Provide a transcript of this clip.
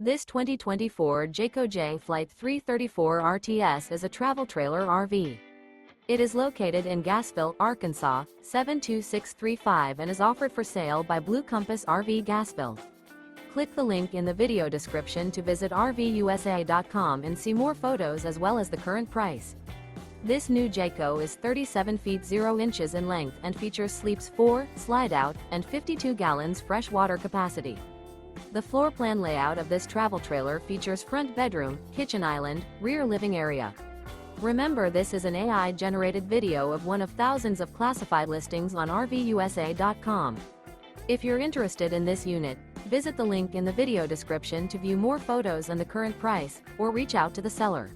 This 2024 Jayco Jay Flight 334 RTS is a travel trailer RV. It is located in Gassville, Arkansas, 72635 and is offered for sale by Blue Compass RV Gassville. Click the link in the video description to visit RVUSA.com and see more photos as well as the current price. This new Jayco is 37 feet 0 inches in length and features sleeps 4, slide-out, and 52 gallons fresh water capacity. The floor plan layout of this travel trailer features front bedroom, kitchen island, rear living area. Remember, this is an AI-generated video of one of thousands of classified listings on RVUSA.com. If you're interested in this unit, visit the link in the video description to view more photos and the current price, or reach out to the seller.